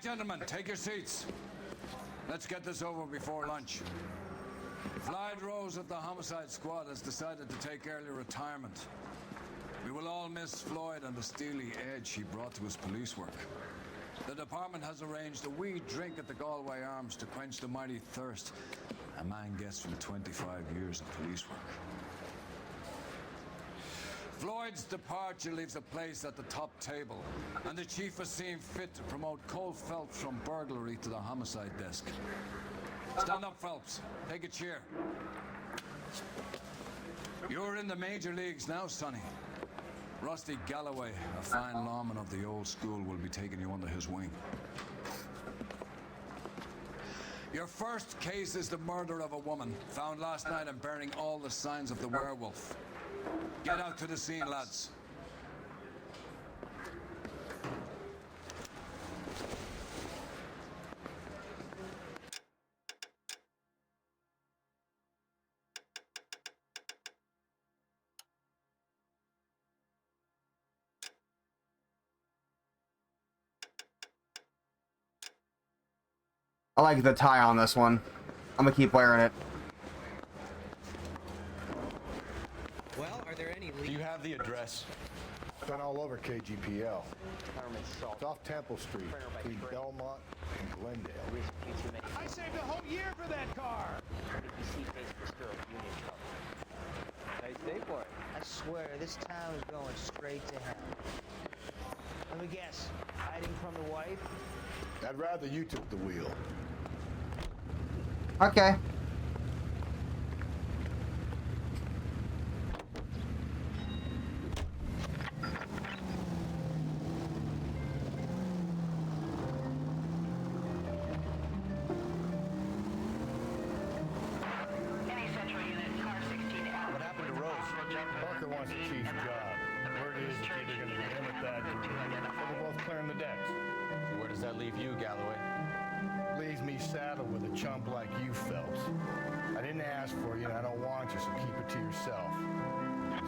Gentlemen, take your seats. Let's get this over before lunch. Floyd Rose of the Homicide Squad has decided to take early retirement. We will all miss Floyd and the steely edge he brought to his police work. The department has arranged a wee drink at the Galway Arms to quench the mighty thirst a man gets from 25 years of police work. Floyd's departure leaves a place at the top table, and the chief has seen fit to promote Cole Phelps from burglary to the homicide desk. Stand up, Phelps. Take a chair. You're in the major leagues now, Sonny. Rusty Galloway, a fine lawman of the old school, will be taking you under his wing. Your first case is the murder of a woman, found last night and bearing all the signs of the werewolf. Get out to the scene, lads. I like the tie on this one. I'm gonna keep wearing it. Well, are there any leads? Do you have the address? Been all over KGPL. It's off Temple Street, between Belmont and Glendale. I saved a whole year for that car! Nice day for it. I swear, this town is going straight to hell. Let me guess, hiding from the wife? I'd rather you took the wheel. Okay. What happened to Rose? Parker wants the chief's job. Word is it's either going to be him at that or they're both clearing the decks. Where does that leave you, Galloway? Leaves me saddled with a chump like you, Phelps. I didn't ask for you and I don't want you, so keep it to yourself.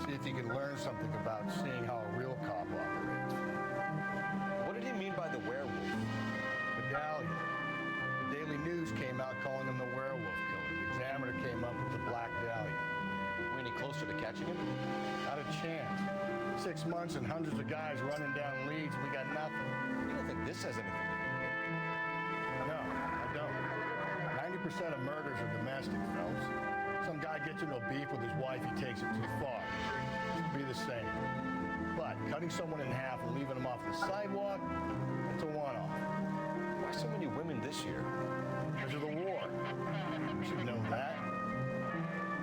See if you can learn something about seeing how a real cop operates. What did he mean by the werewolf? Medallion. The Daily News came out calling him the werewolf killer. The Examiner came up with the Black Dahlia. Are we any closer to catching him? Not a chance. 6 months and hundreds of guys running down leads. We got nothing. You don't think this has anything to do with it? No, I don't. 90% of murders are domestic, Phelps. Some guy gets into a beef with his wife, he takes it too far. Be the same. But cutting someone in half and leaving them off the sidewalk, that's a one-off. Why so many women this year? Because of the war. You should know that.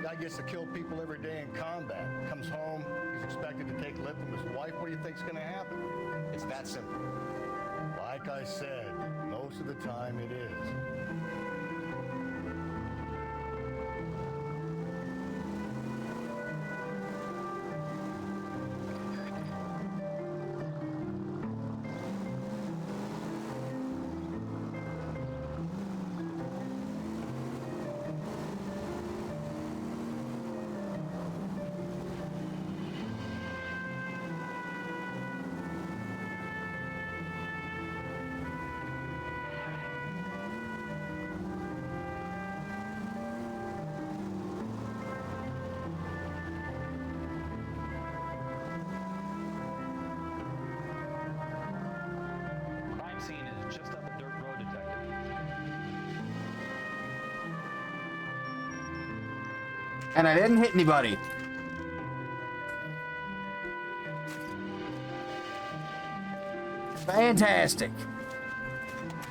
Guy gets to kill people every day in combat. Comes home, he's expected to take lip from his wife. What do you think's gonna happen? It's that simple. Like I said, most of the time it is. Crime scene is just up a dirt road, Detective. And I didn't hit anybody. Fantastic.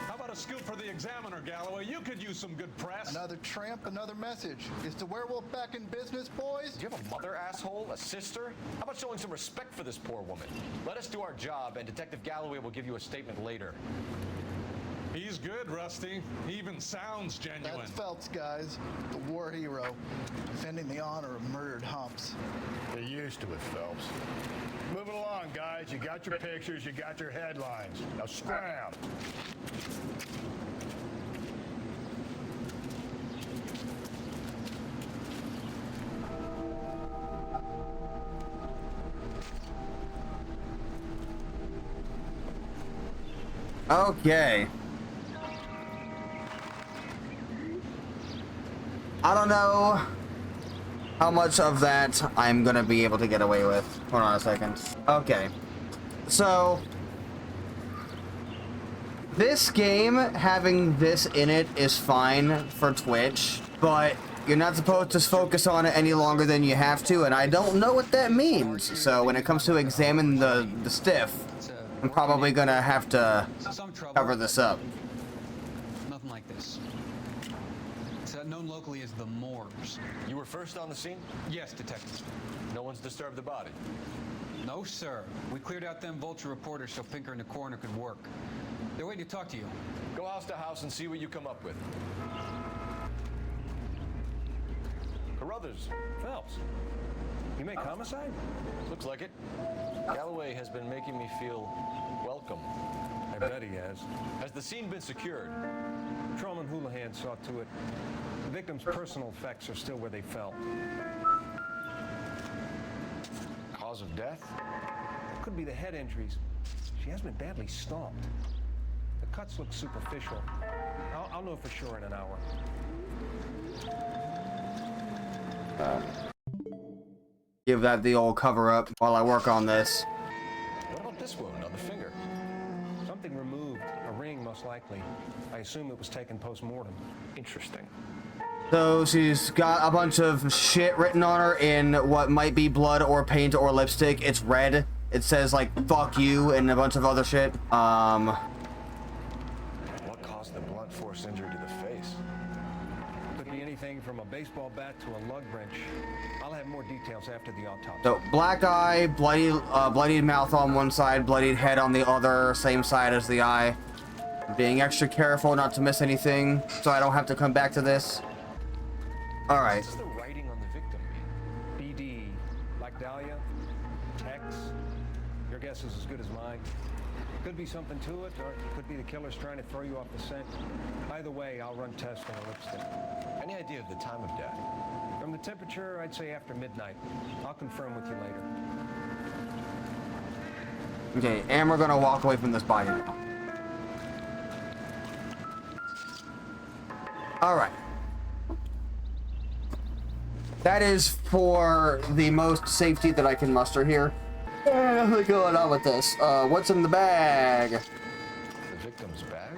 How about a scoop for the Examiner, Galloway? You could use some good press. Another tramp, another message. Is the werewolf back in business, boys? Do you have a mother, asshole? A sister? How about showing some respect for this poor woman? Let us do our job, and Detective Galloway will give you a statement later. He's good, Rusty. He even sounds genuine. That's Phelps, guys. The war hero. Defending the honor of murdered humps. Get used to it, Phelps. Moving along, guys. You got your pictures, you got your headlines. Now scram. Okay. I don't know how much of that I'm gonna be able to get away with. Hold on a second. Okay. So, this game, having this in it is fine for Twitch, but you're not supposed to focus on it any longer than you have to, and I don't know what that means. So when it comes to examine the stiff, I'm probably gonna have to cover this up. Nothing like this. It's known locally as the morgues. You were first on the scene? Yes, detective. No one's disturbed the body? No, sir. We cleared out them vulture reporters so Pinker and the coroner could work. They're waiting to talk to you. Go house to house and see what you come up with. Carruthers. Phelps, you make homicide? Looks like it. Galloway has been making me feel welcome. I bet he has. Has the scene been secured? Patrolman Houlihan saw to it. The victim's personal effects are still where they fell. Cause of death? Could be the head injuries. She has been badly stomped. The cuts look superficial. I'll know for sure in an hour. Give that the old cover up while I work on this. What about this wound on the finger? Something removed. A ring, most likely. I assume it was taken post-mortem. Interesting. So she's got a bunch of shit written on her in what might be blood or paint or lipstick. It's red. It says like "fuck you" and a bunch of other shit. What caused the blunt force injury to the face? Could be anything from a baseball bat to a lug wrench. I'll have more details after the autopsy. So black eye, bloodied mouth on one side, bloodied head on the other, same side as the eye. Being extra careful not to miss anything, so I don't have to come back to this. All right. What does the writing on the victim mean? BD, like Dahlia, X. Your guess is as good as mine. Could be something to it, or it could be the killer's trying to throw you off the scent. Either way, I'll run tests on the lipstick. Any idea of the time of death? From the temperature, I'd say after midnight. I'll confirm with you later. Okay, and we're gonna walk away from this body now. All right. That is for the most safety that I can muster here. What's going on with this? What's in the bag? The victim's bag?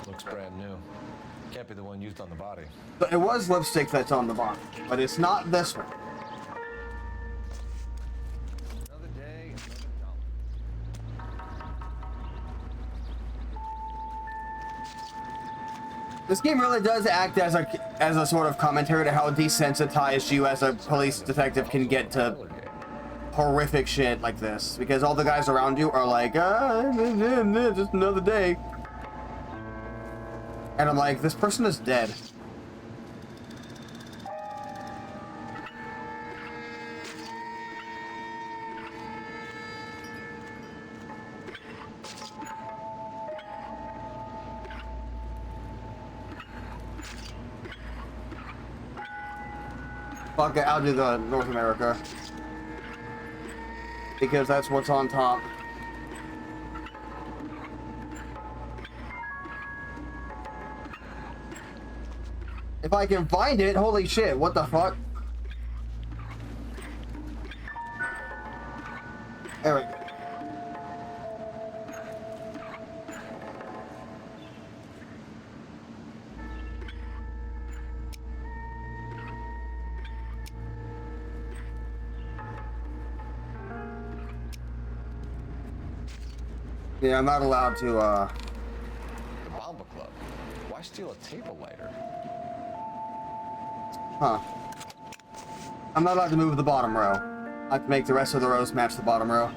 Looks brand new. Can't be the one used on the body. So it was lipstick that's on the bottom, but it's not this one. Another day, another dollar. This game really does act as a sort of commentary to how desensitized you as a police detective can get to horrific shit like this, because all the guys around you are like, just another day. And I'm like, this person is dead. Fuck it, I'll do the North America. Because that's what's on top. If I can find it, holy shit, what the fuck? There we go. Yeah, I'm not allowed to, The Bomba Club. Why steal a table lighter? Huh. I'm not allowed to move the bottom row. I have to make the rest of the rows match the bottom row.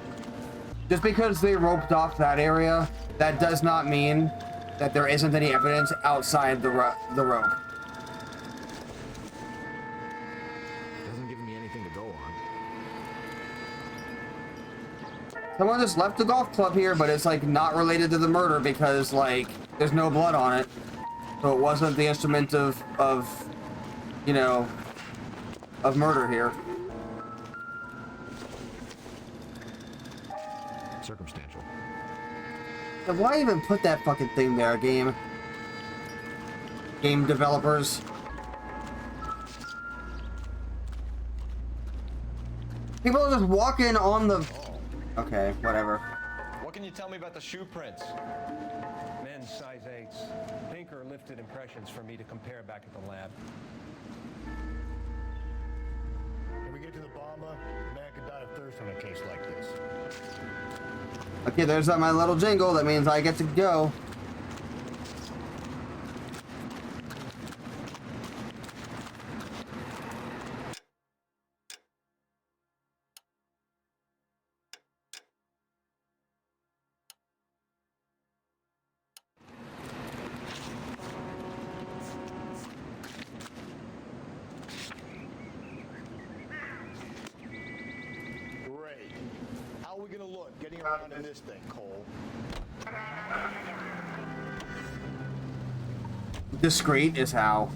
Just because they roped off that area, that does not mean that there isn't any evidence outside the rope. Doesn't give me anything to go on. Someone just left the golf club here, but it's like not related to the murder because like there's no blood on it. So it wasn't the instrument of you know, of murder here. circumstantial. Then why even put that fucking thing there, game developers? People are just walking on the... Okay, whatever. What can you tell me about the shoe prints? Men's size 8s. Pinker lifted impressions for me to compare back at the lab. When we get to the Bomba, a man could die of thirst on a case like this. Okay, there's my little jingle. That means I get to go. Great. How are we gonna look getting around in this thing, Cole? Discreet is how.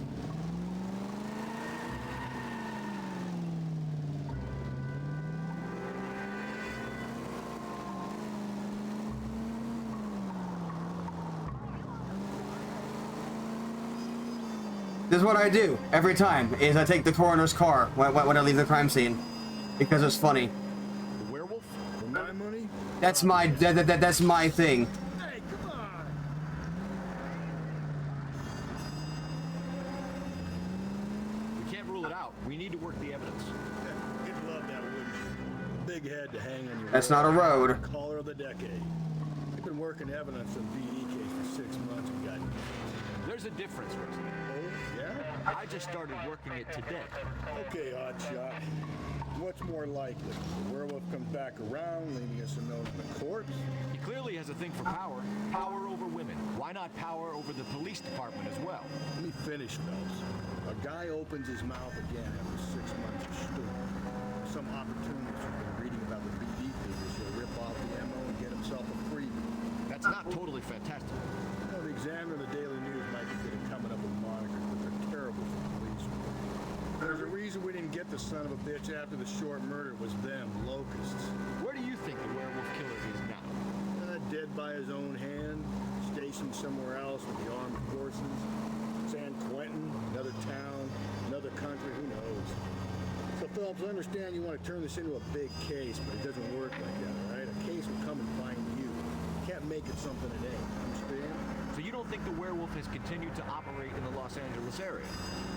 This is what I do every time, is I take the coroner's car when I leave the crime scene. Because it's funny. The werewolf? For my money? That's my that's my thing. Hey, come on! We can't rule it out. We need to work the evidence. You'd love that, wouldn't you? Big head to hang on your That's not a road. Caller of the decade. We've been working evidence on VD case for 6 months. We got... There's a difference, Rosie. Oh, yeah? I just started working it today. Okay, Hotshot. What's more likely? The werewolf comes back around, leaving us a note on the corpse? He clearly has a thing for power. Power over women. Why not power over the police department as well? Let me finish, fellas. A guy opens his mouth again after 6 months of storm. Some opportunist who's been reading about the BD figures will rip off the ammo and get himself a freebie. That's not totally fantastic. You know, the Examiner and the Daily News might be good at coming up with monikers, but they're terrible for police. There's a reason we didn't get the son of a bitch after the short murder. It was them, locusts. Where do you think the werewolf killer is now? Dead by his own hand, stationed somewhere else with the armed forces. San Quentin, another town, another country, who knows? So, Phillips, I understand you want to turn this into a big case, but it doesn't work like that, all right? A case will come and find you. You can't make it something it ain't, understand? So you don't think the werewolf has continued to operate in the Los Angeles area?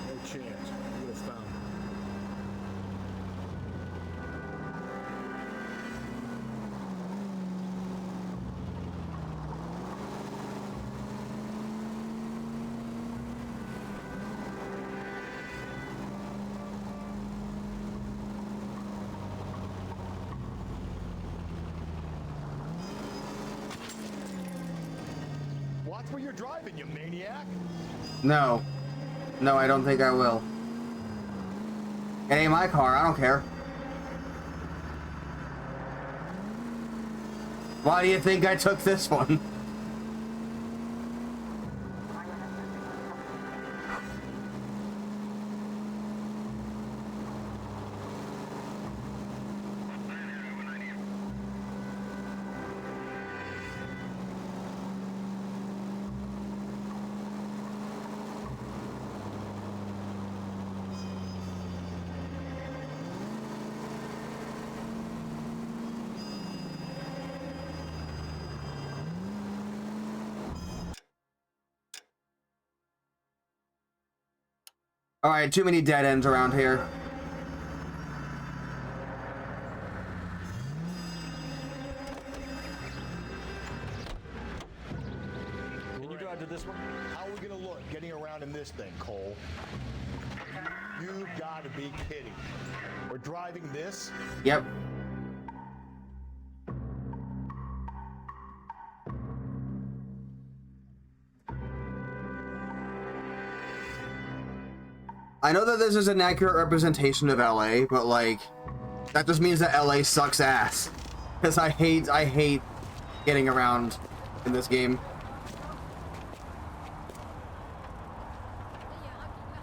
No chance. You would have found it. Watch where you're driving, you maniac! No. No, I don't think I will. It ain't my car, I don't care. Why do you think I took this one? Alright, too many dead ends around here. Can you drive to this one? How are we gonna look getting around in this thing, Cole? You gotta be kidding. We're driving this? Yep. I know that this is an accurate representation of LA, but like, that just means that LA sucks ass. Because I hate getting around in this game.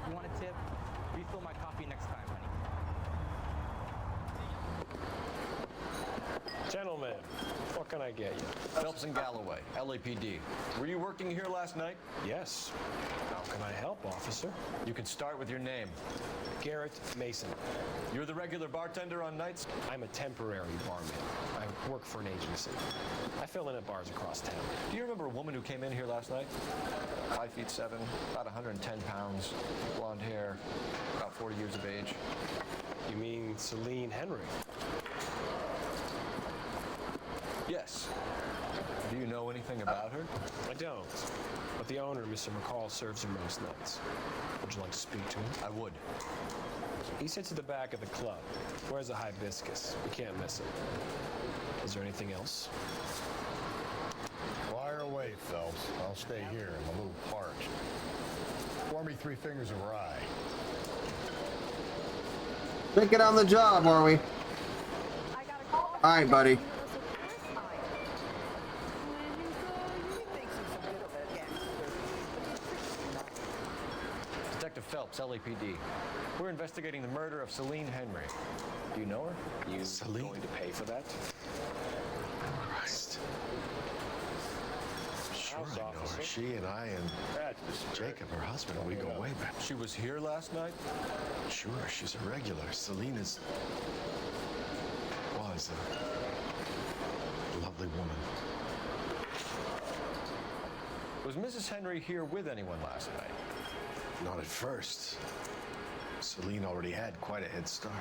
You want a tip? Refill my coffee next time, honey. Gentlemen, what can I get you? Phelps and Galloway, LAPD. Were you working here last night? Yes. How can I help, officer? You can start with your name. Garrett Mason. You're the regular bartender on nights? I'm a temporary barman. I work for an agency. I fill in at bars across town. Do you remember a woman who came in here last night? 5'7", about 110 pounds, blonde hair, about 40 years of age. You mean Celine Henry? Yes. Do you know anything about her? I don't. But the owner, Mr. McCall, serves her most nights. Would you like to speak to him? I would. He sits at the back of the club. Wears a hibiscus. We can't miss him. Is there anything else? Fire away, Phelps. I'll stay here. I'm a little parched. Pour me 3 fingers of rye. Think it on the job, are we? Alright, buddy. Detective Phelps, LAPD. We're investigating the murder of Celine Henry. Do you know her? You going to pay for that? Christ. Sure, House I know her. officer. She and I and Jacob, her husband, we go way back. She was here last night? Sure, she's a regular. Celine was a lovely woman. Was Mrs. Henry here with anyone last night? Not at first. Celine already had quite a head start.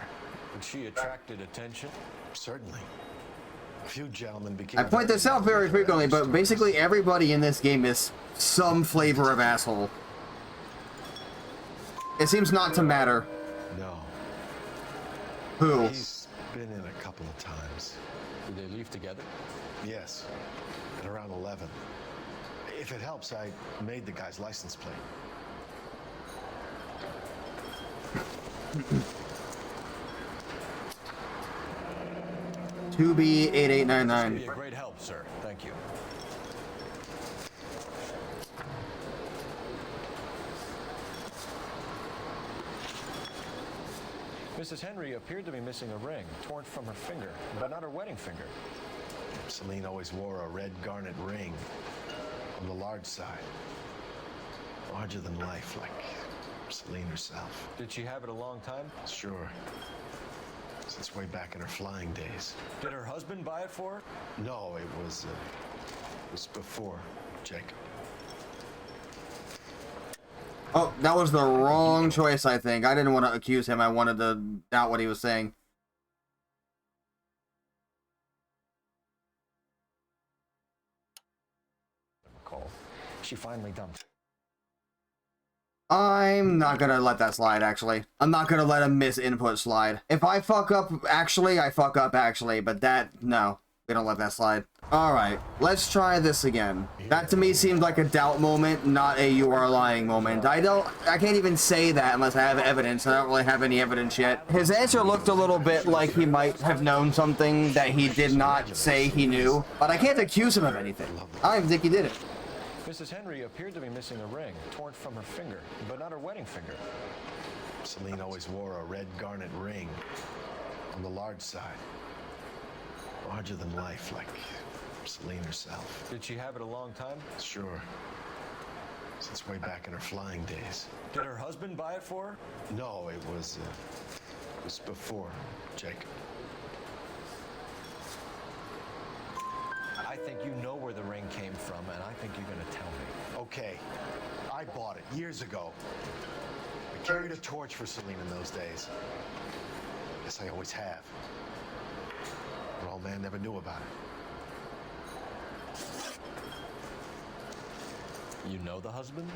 And she attracted attention? Certainly. A few gentlemen became... I point this out very frequently, but basically everybody in this game is some flavor of asshole. It seems not to matter. No. Who? He's been in a couple of times. Did they leave together? Yes. At around 11. If it helps, I made the guy's license plate. 2B8899. Be a great help, sir. Thank you. Mrs. Henry appeared to be missing a ring, torn from her finger, but not her wedding finger. Celine always wore a red garnet ring on the large side. Larger than life, like Celine herself. Did she have it a long time? Sure. Since way back in her flying days. Did her husband buy it for her? No, it was before Jacob. Oh, that was the wrong choice, I think. I didn't want to accuse him. I wanted to doubt what he was saying. Call. She finally dumped. I'm not gonna let that slide, actually. I'm not gonna let a misinput slide. If I fuck up, actually, I fuck up, actually. But that, no. We don't let that slide. Alright, let's try this again. That to me seemed like a doubt moment, not a you are lying moment. I can't even say that unless I have evidence. I don't really have any evidence yet. His answer looked a little bit like he might have known something that he did not say he knew. But I can't accuse him of anything. I don't even think he did it. Mrs. Henry appeared to be missing a ring, torn from her finger, but not her wedding finger. Celine always wore a red garnet ring on the large side. Larger than life, like Celine herself. Did she have it a long time? Sure. Since way back in her flying days. Did her husband buy it for her? No, it was before Jacob. I think you know where the ring came from, and I think you're going to tell me. Okay, I bought it years ago. I carried a torch for Celine in those days. Guess I always have. But old man never knew about it. You know the husband?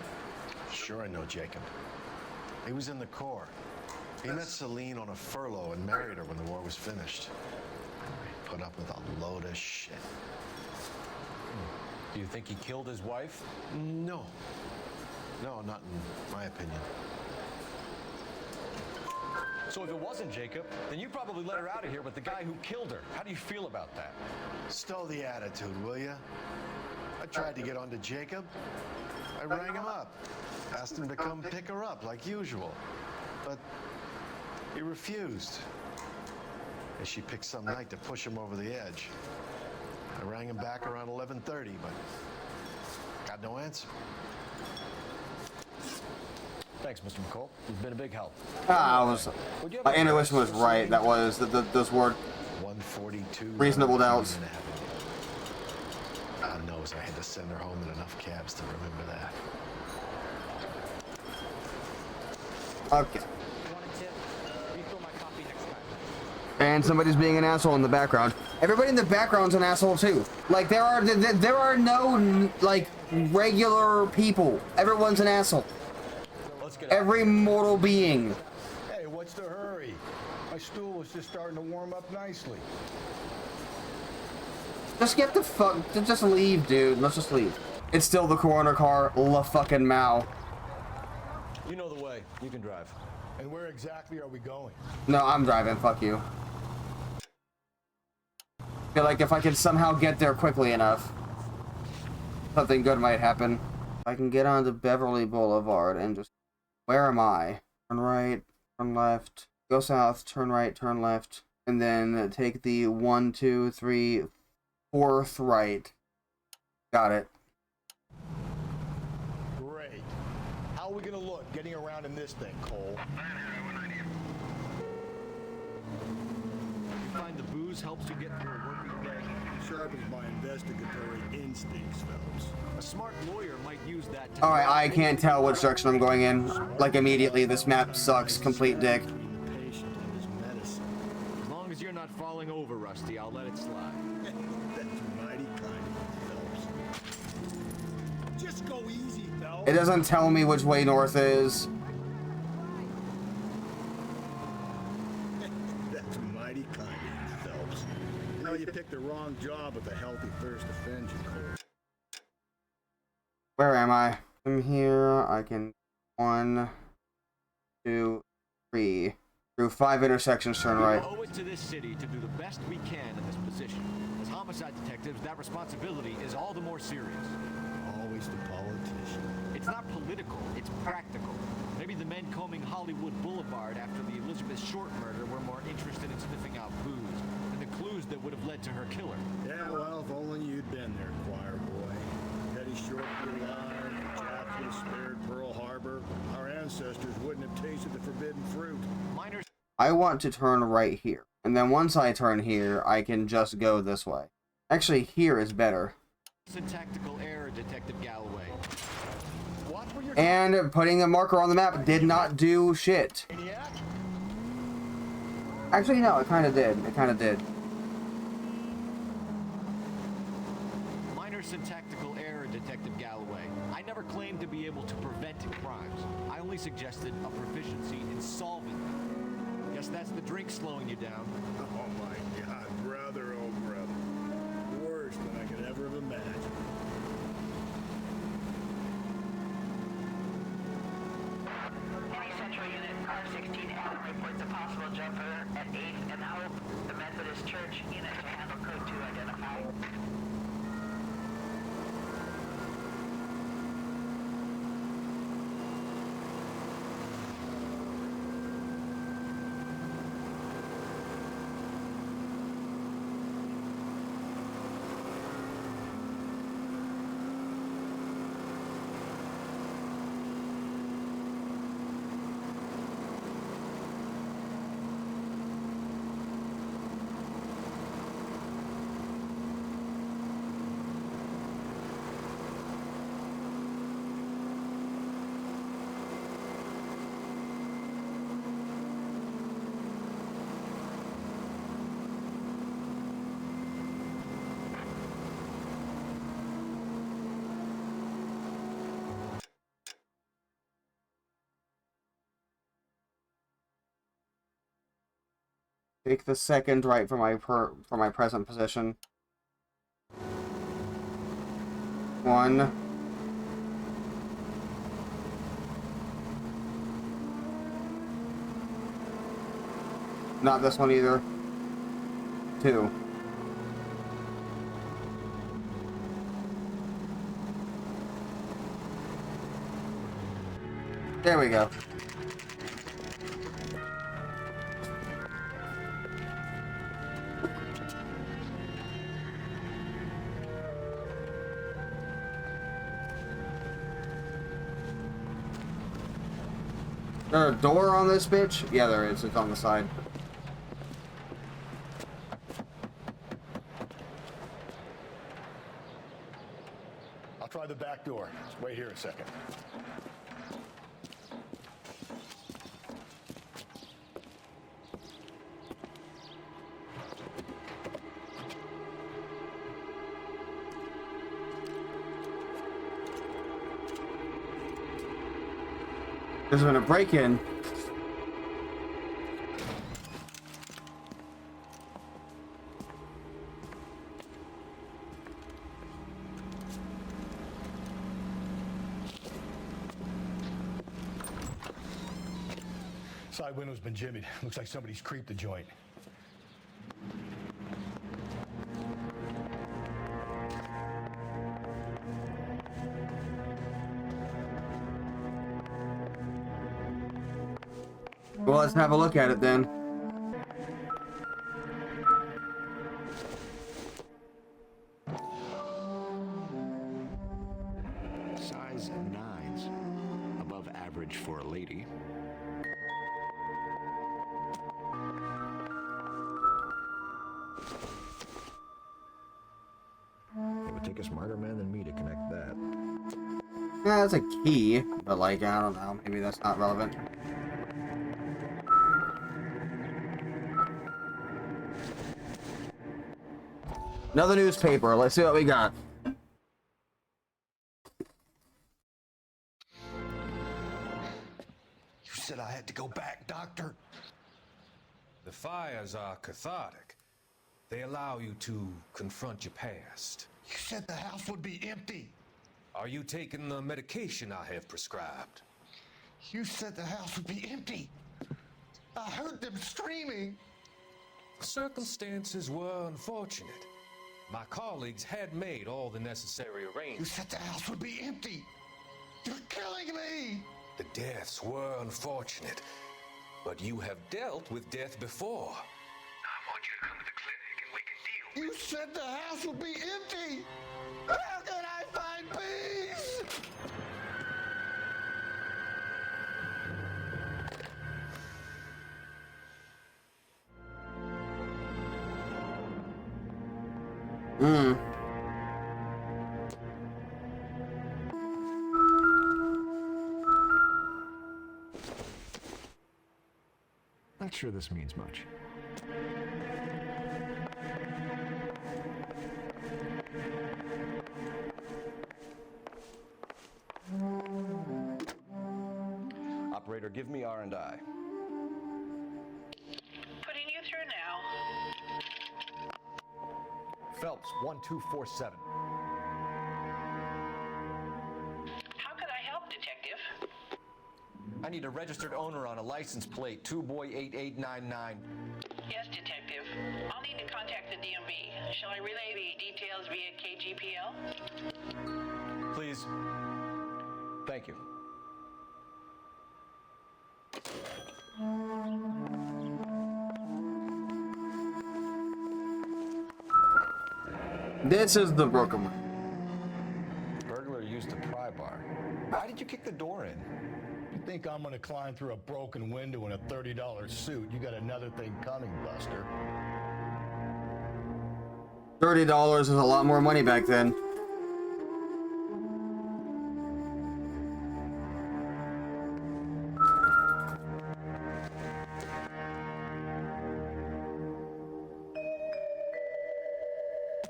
Sure I know Jacob. He was in the Corps. He met Celine on a furlough and married her when the war was finished. He put up with a load of shit. Do you think he killed his wife? No. No, not in my opinion. So if it wasn't Jacob, then you probably let her out of here with the guy who killed her. How do you feel about that? Stow the attitude, will ya? I tried to get onto Jacob. I rang him up. Asked him to come pick her up like usual. But he refused. And she picked some night to push him over the edge. I rang him back around 11:30, but got no answer. Thanks, Mr. McCall. You've been a big help. My intuition was right. That was those were 142. reasonable doubts. God knows I had to send her home in enough cabs to remember that. Okay. Want a tip? Refill my coffee next time. And somebody's being an asshole in the background. Everybody in the background's an asshole too. Like there are no like regular people. Everyone's an asshole. Every mortal being. Hey, what's the hurry? My stool was just starting to warm up nicely. Just get the fuck. Just leave, dude. Let's just leave. It's still the coroner car. La fucking Mao. You know the way. You can drive. And where exactly are we going? No, I'm driving. Fuck you. Feel like if I can somehow get there quickly enough, something good might happen. I can get onto Beverly Boulevard and just. Where am I? Turn right, turn left, go south, turn right, turn left, and then take the 1, 2, 3, 4th right. Got it. Great. How are we gonna look getting around in this thing, Cole? You find the booze helps you get through a working day? Sharpens my investigatory instincts, Phelps. A smart lawyer might use that to... Alright, I can't tell which direction I'm going in. Like, immediately, this map sucks. Complete dick. As long as you're not falling over, Rusty, I'll let it slide. That's mighty kind of Phelps. Just go easy, Phelps. It doesn't tell me which way north is. That's mighty kind of you, Phelps. You know, you picked the wrong job if a healthy thirst offends you, Cole. Where am I? I'm here. I can 1, 2, 3. Through 5 intersections, turn right. We owe it to this city to do the best we can in this position. As homicide detectives, that responsibility is all the more serious. Always the politician. It's not political, it's practical. Maybe the men combing Hollywood Boulevard after the Elizabeth Short murder were more interested in sniffing out booze than the clues that would have led to her killer. Yeah, well, if only you'd been there, choir boy. Teddy Short would have lied, the Japs would have spared Pearl Harbor. Our ancestors wouldn't have tasted the forbidden fruit. Miners. I want to turn right here. And then once I turn here, I can just go this way. Actually, here is better. Syntactical error, Detective Galloway. Watch where you're And putting a marker on the map did not do shit. Actually, no, it kind of did. It kind of did. Minor syntactical error, Detective Galloway. I never claimed to be able to prevent crimes. I only suggested a proficiency in solving them. Guess that's the drink slowing you down. Oh my God, brother, oh brother. Worse than I could ever have imagined. Any Central Unit, R16 Allen reports a possible jumper at 8th and Hope. The Methodist Church unit to handle code 2 identify. Take the second right for my present position. 1. Not this one either. 2. There we go. there a door on this bitch? Yeah, there is. It's on the side. I'll try the back door. Just wait here a second. There's been a break-in. Side window's been jimmied. Looks like somebody's creeped the joint. Well, let's have a look at it then. Size 9s. Above average for a lady. It would take a smarter man than me to connect that. Yeah, that's a key, but like, I don't know. Maybe that's not relevant. Another newspaper. Let's see what we got. You said I had to go back, Doctor. The fires are cathartic. They allow you to confront your past. You said the house would be empty. Are you taking the medication I have prescribed? You said the house would be empty. I heard them screaming. Circumstances were unfortunate. My colleagues had made all the necessary You arrangements. said the house would be empty. You're killing me. The deaths were unfortunate, but you have dealt with death before. I want you to come to the clinic and we can deal. You said the house would be empty. How can I find peace? Not sure this means much. Operator, give me R&I. Putting you through now. Phelps, 1247. How could I help, Detective? I need a registered owner on a license plate, 2boy8899. Yes, Detective. I'll need to contact the DMV. Shall I relay the details via KGPL? Please. Thank you. This is the broken one. Burglar used a pry bar. Why did you kick the door in? You think I'm gonna climb through a broken window in a $30 suit? You got another thing coming, Buster. $30 is a lot more money back then.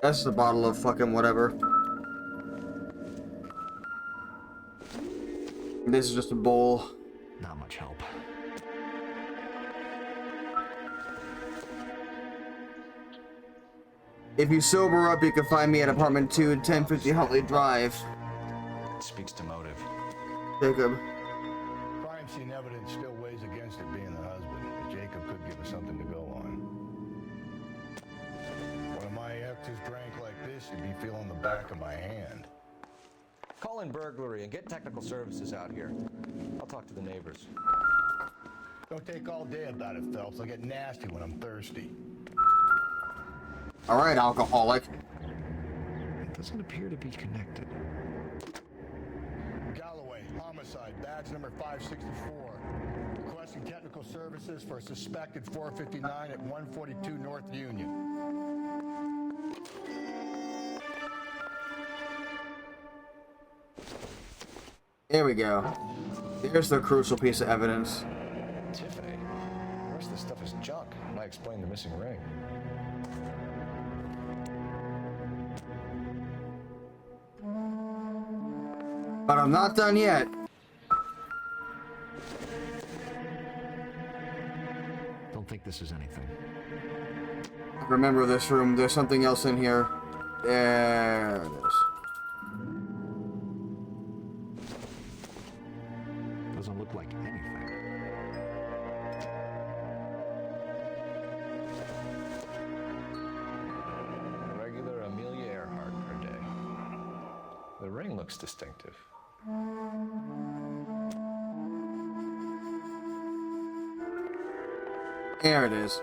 That's a bottle of fucking whatever. This is just a bowl. Not much help. If you sober up, you can find me at apartment 2 at 1050 Huntley Drive. It speaks to motive. Jacob. Crime scene evidence still weighs against it being the husband, but Jacob could give us something to go on. One of my exes drank like this, you'd be feeling the back of my hand. Call in burglary and get technical services out here. I'll talk to the neighbors. Don't take all day about it, Phelps. I'll get nasty when I'm thirsty. All right, alcoholic. It doesn't appear to be connected. Galloway, homicide, badge number 564. Requesting technical services for a suspected 459 at 142 North Union. There we go. Here's the crucial piece of evidence. Tiffany? The rest of this stuff is junk. Might explain the missing ring. But I'm not done yet. Don't think this is anything. Remember this room. There's something else in here. There it is. Doesn't look like anything. A regular Amelia Earhart per day. The ring looks distinctive. There it is.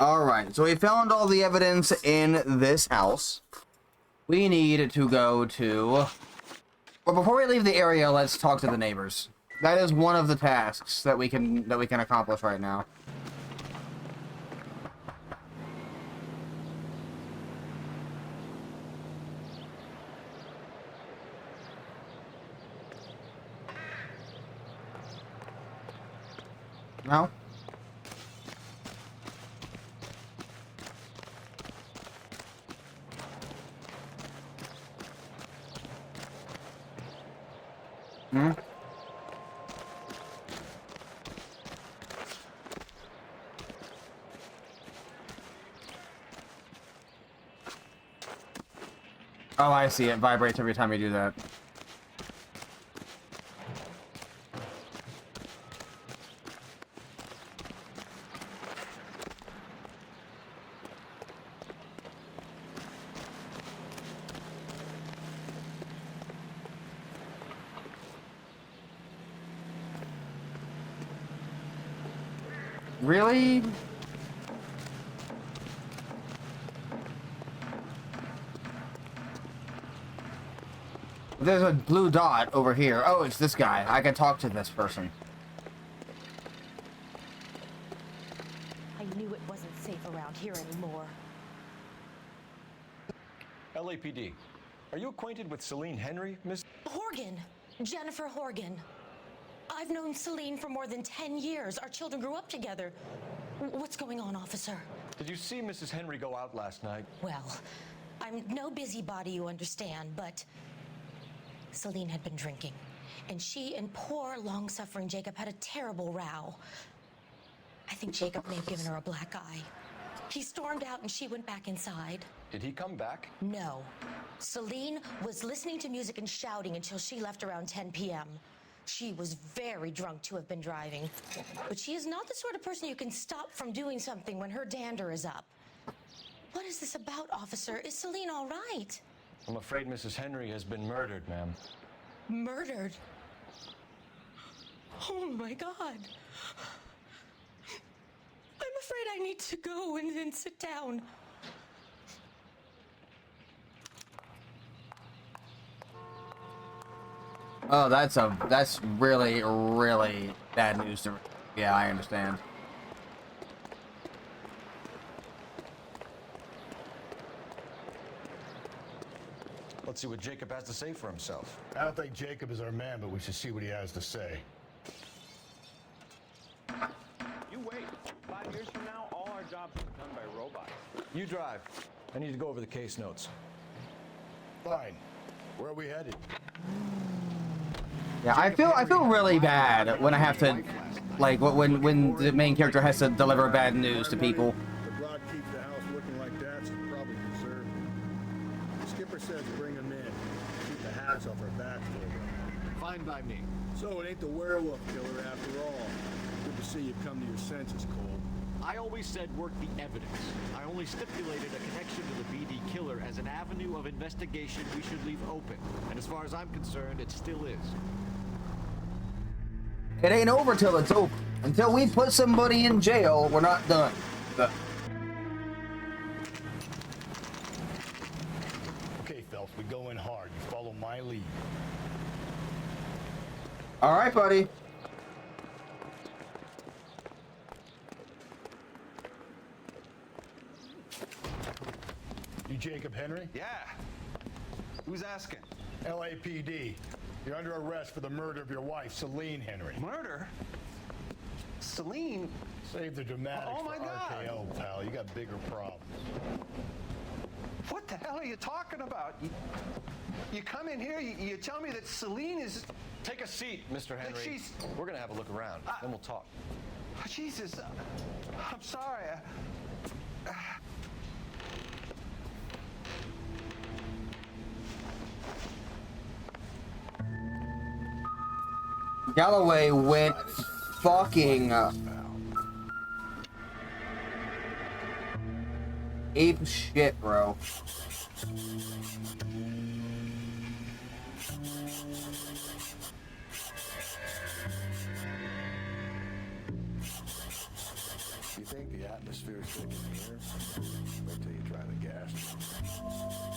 Alright, so we found all the evidence in this house. We need to go to... Well, before we leave the area, let's talk to the neighbors. That is one of the tasks that we can accomplish right now. No? Hmm? Oh, I see. It vibrates every time you do that. Really? There's a blue dot over here. Oh, it's this guy. I can talk to this person. I knew it wasn't safe around here anymore. LAPD. Are you acquainted with Celine Henry, Miss? Horgan. Jennifer Horgan. I've known Celine for more than 10 years. Our children grew up together. What's going on, officer? Did you see Mrs. Henry go out last night? Well, I'm no busybody, you understand, but Celine had been drinking, and she and poor, long-suffering Jacob had a terrible row. I think Jacob may have given her a black eye. He stormed out and she went back inside. Did he come back? No. Celine was listening to music and shouting until she left around 10 p.m. She was very drunk to have been driving, but she is not the sort of person you can stop from doing something when her dander is up. What is this about, officer? Is Celine all right? I'm afraid Mrs. Henry has been murdered, ma'am. Murdered? Oh my God. I'm afraid I need to go and sit down. Oh, that's really, really bad news to... Yeah, I understand. Let's see what Jacob has to say for himself. I don't think Jacob is our man, but we should see what he has to say. You wait. 5 years from now, all our jobs will be done by robots. You drive. I need to go over the case notes. Fine. Where are we headed? Yeah, I feel really bad when I have to, like, when the main character has to deliver bad news to people. The broad keeps the house looking like that, so probably conservative. The skipper says bring him in. Keep the hats off our backs for a while. Fine by me. So it ain't the werewolf killer after all. Good to see you come to your senses, Cole. I always said work the evidence. I only stipulated a connection to the BD killer as an avenue of investigation we should leave open. And as far as I'm concerned, it still is. It ain't over till it's over. Until we put somebody in jail, we're not done. Okay, Phelps, we go in hard. You follow my lead. All right, buddy. You Jacob Henry? Yeah. Who's asking? LAPD. You're under arrest for the murder of your wife, Celine Henry. Murder? Celine? Save the dramatics Oh, my for God. RKO, pal. You got bigger problems. What the hell are you talking about? You come in here, you tell me that Celine is... Take a seat, Mr. Henry. she's- We're gonna have a look around, then we'll talk. Jesus, I'm sorry. Galloway went fucking ape shit, bro. You think the atmosphere is thick in here? Wait till you try the gas.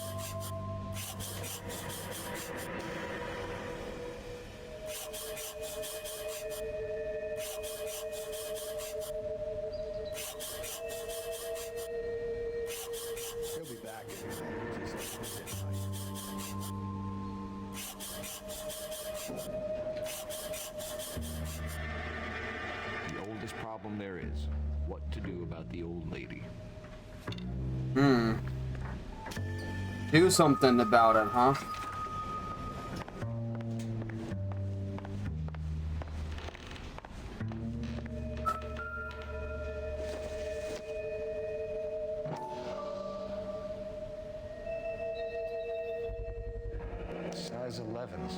He'll be back in here. Just The oldest problem there is, what to do about the old lady. Do something about it, huh? Size 11s.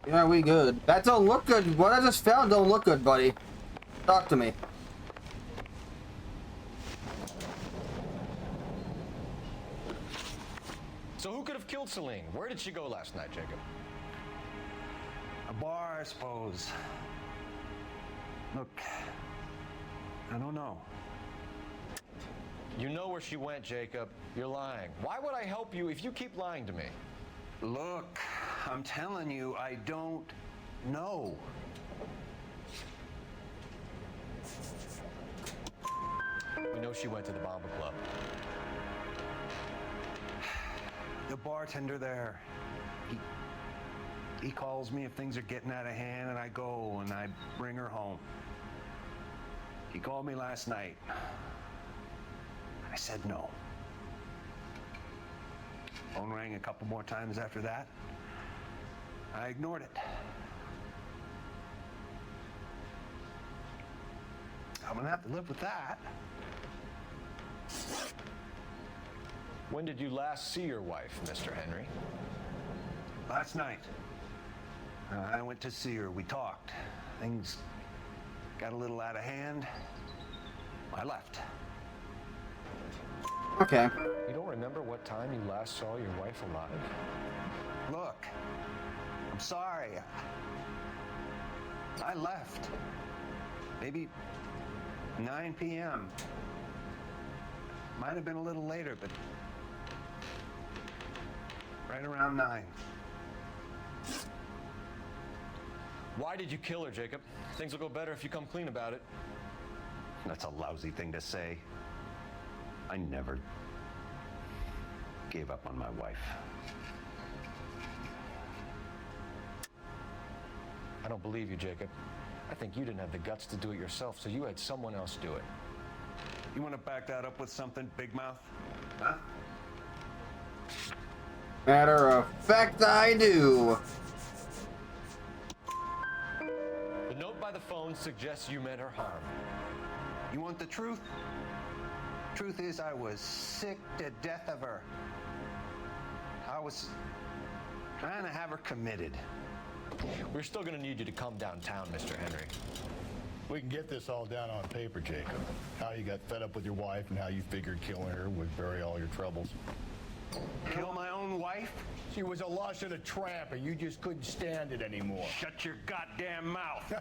Yeah, we good. That don't look good. What I just found don't look good, buddy. Talk to me. So who could have killed Celine? Where did she go last night, Jacob? A bar, I suppose. Look, I don't know. You know where she went, Jacob. You're lying. Why would I help you if you keep lying to me? Look, I'm telling you, I don't know. We know she went to the Bomber Club. The bartender there, he calls me if things are getting out of hand, and I go and I bring her home. He called me last night. I said no. Phone rang a couple more times after that. I ignored it. I'm gonna have to live with that. When did you last see your wife, Mr. Henry? Last night. I went to see her. We talked. Things got a little out of hand. I left. Okay. You don't remember what time you last saw your wife alive? Look, I'm sorry. I left. Maybe 9 p.m. Might have been a little later, but right around 9. Why did you kill her, Jacob? Things will go better if you come clean about it. That's a lousy thing to say. I never gave up on my wife. I don't believe you, Jacob. I think you didn't have the guts to do it yourself, so you had someone else do it. You want to back that up with something, Big Mouth? Huh? Matter of fact, I do. The note by the phone suggests you meant her harm. You want the truth? Truth is, I was sick to death of her. I was trying to have her committed. We're still gonna need you to come downtown, Mr. Henry. We can get this all down on paper, Jacob. How you got fed up with your wife and how you figured killing her would bury all your troubles. Kill my own wife? She was a lush and a tramp, and you just couldn't stand it anymore. Shut your goddamn mouth.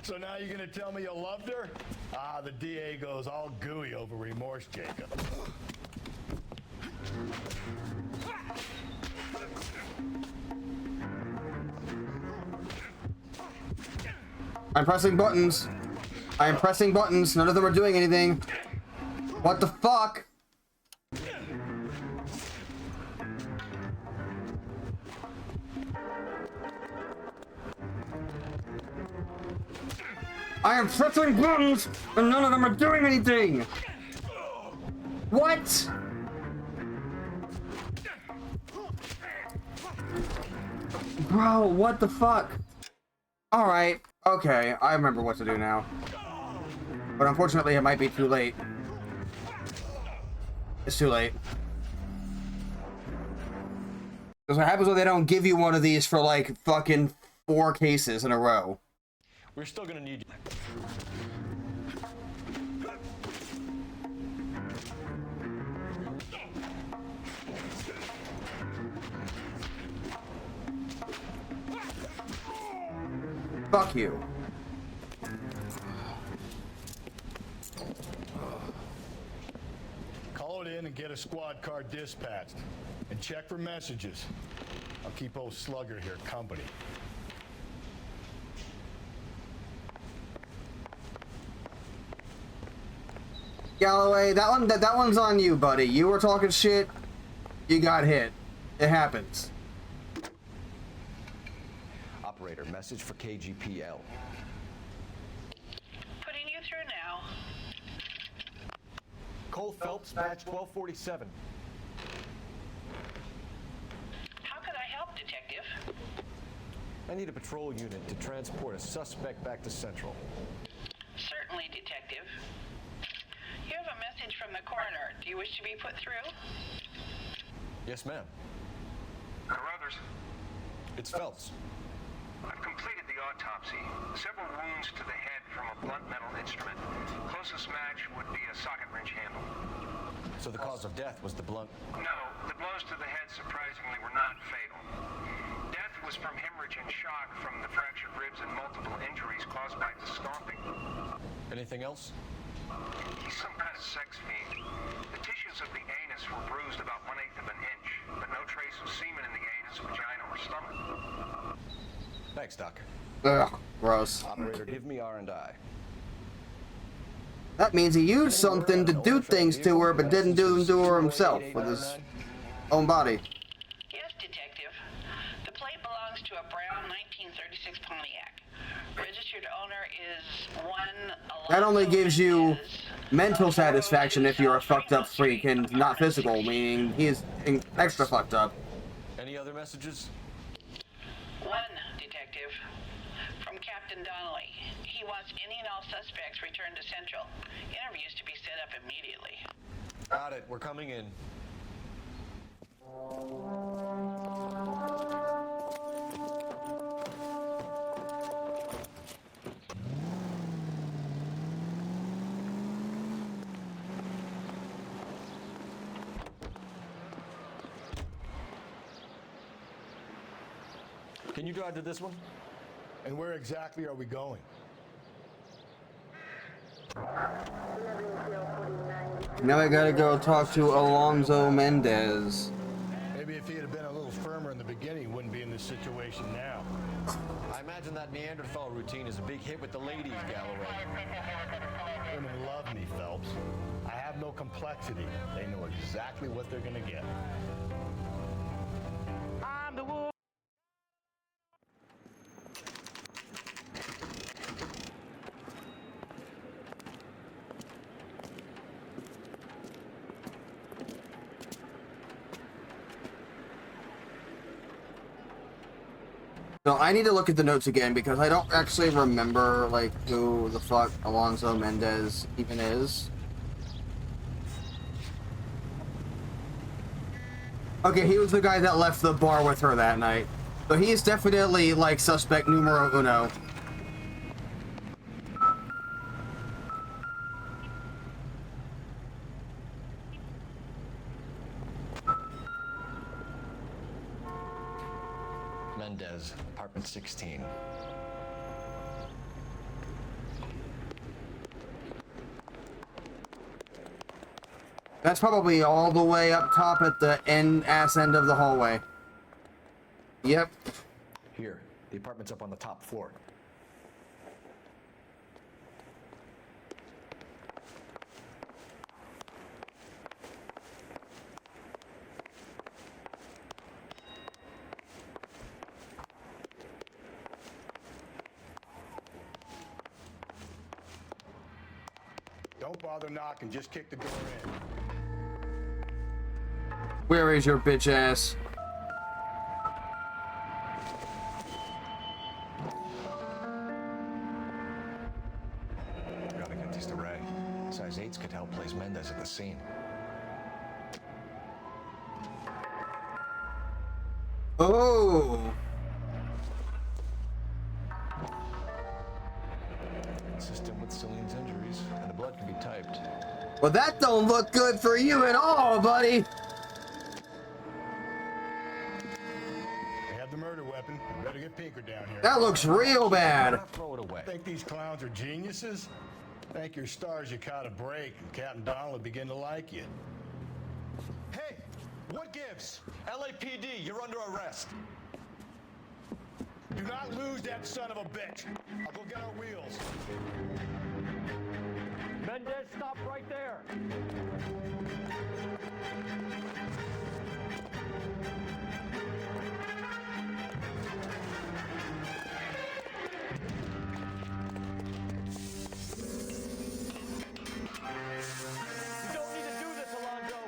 So now you're gonna tell me you loved her? Ah, the DA goes all gooey over remorse, Jacob. I'm pressing buttons. I am pressing buttons. None of them are doing anything. What the fuck? I am pressing buttons, and none of them are doing anything. What? Bro, what the fuck? Alright, okay, I remember what to do now. But unfortunately, it might be too late. It's too late. Because what happens when they don't give you one of these for like fucking 4 cases in a row? We're still gonna need you. Fuck you. Call it in and get a squad car dispatched. And check for messages. I'll keep old Slugger here company. Galloway, that one's on you, buddy. You were talking shit. You got hit. It happens. Operator, message for KGPL. Putting you through now. Cole Phelps, badge 1247. How could I help, Detective? I need a patrol unit to transport a suspect back to Central. Certainly, Detective. You have a message from the coroner. Do you wish to be put through? Yes, ma'am. Carruthers, It's Phelps. I've completed the autopsy. Several wounds to the head from a blunt metal instrument. Closest match would be a socket wrench handle. So the cause of death was the blunt. No, the blows to the head surprisingly were not fatal. Death was from hemorrhage and shock from the fractured ribs and multiple injuries caused by the stomping. Anything else? He's some kind of sex fiend. The tissues of the anus were bruised about 1/8 of an inch, but no trace of semen in the anus, vagina, or stomach. Thanks, Doc. Ugh, gross. Operator, give me R&I. That means he used something to do things to her, but didn't do them to her himself with his own body. Yes, Detective. The plate belongs to a brown 1936 Pontiac. Registered owner is one. That only gives you mental satisfaction if you're a fucked up freak, and not physical, meaning he's extra fucked up. Any other messages? One, Detective. From Captain Donnelly. He wants any and all suspects returned to Central. Interviews to be set up immediately. Got it. We're coming in. Can you drive to this one? And where exactly are we going? Now I gotta go talk to Alonso Mendez. Maybe if he had been a little firmer in the beginning, he wouldn't be in this situation now. I imagine that Neanderthal routine is a big hit with the ladies, Galloway. Women love me, Phelps. I have no complexity. They know exactly what they're gonna get. I'm the wolf. So I need to look at the notes again because I don't actually remember like who the fuck Alonso Mendez even is. Okay, he was the guy that left the bar with her that night. So he's definitely like suspect numero uno. Mendez, apartment 16. That's probably all the way up top at the ass end of the hallway. Yep. Here, the apartment's up on the top floor. Don't bother knocking, just kick the door in. Where is your bitch ass? Gotta get these to Ray. Size 8s could help place Mendez at the scene. Oh! Consistent with Celine's injuries, and the blood can be typed. Well, that don't look good for you at all, buddy. They have the murder weapon. Better get Pinker down here. That looks real bad. Throw it away. Think these clowns are geniuses? Thank your stars you caught a break, and Captain Donald will begin to like you. Hey, what gives? LAPD, you're under arrest. Do not lose that son of a bitch. I'll go get our wheels. Mendez, stop right there. You don't need to do this, Alonzo.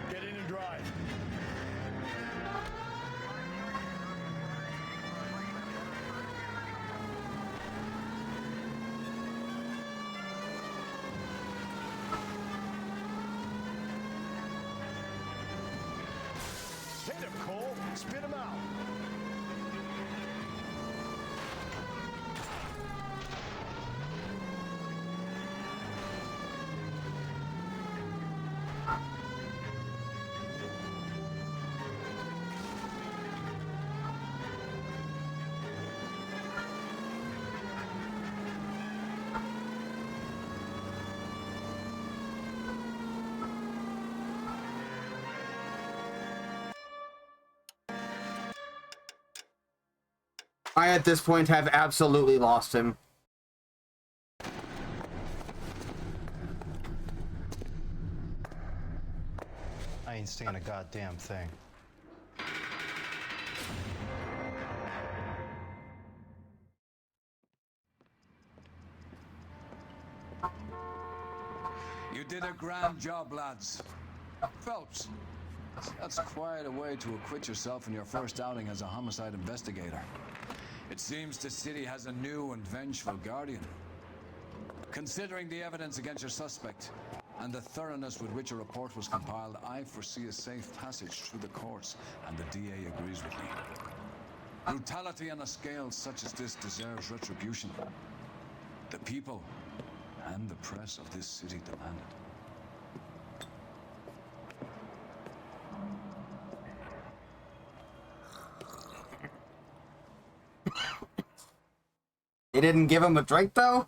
Get in and drive. Hit him, Cole. Spit him out. I, at this point, have absolutely lost him. I ain't seeing a goddamn thing. You did a grand job, lads. Phelps, that's quite a way to acquit yourself in your first outing as a homicide investigator. It seems the city has a new and vengeful guardian. Considering the evidence against your suspect and the thoroughness with which a report was compiled, I foresee a safe passage through the courts, and the DA agrees with me. Brutality on a scale such as this deserves retribution. The people and the press of this city demand it. They didn't give him a drink, though?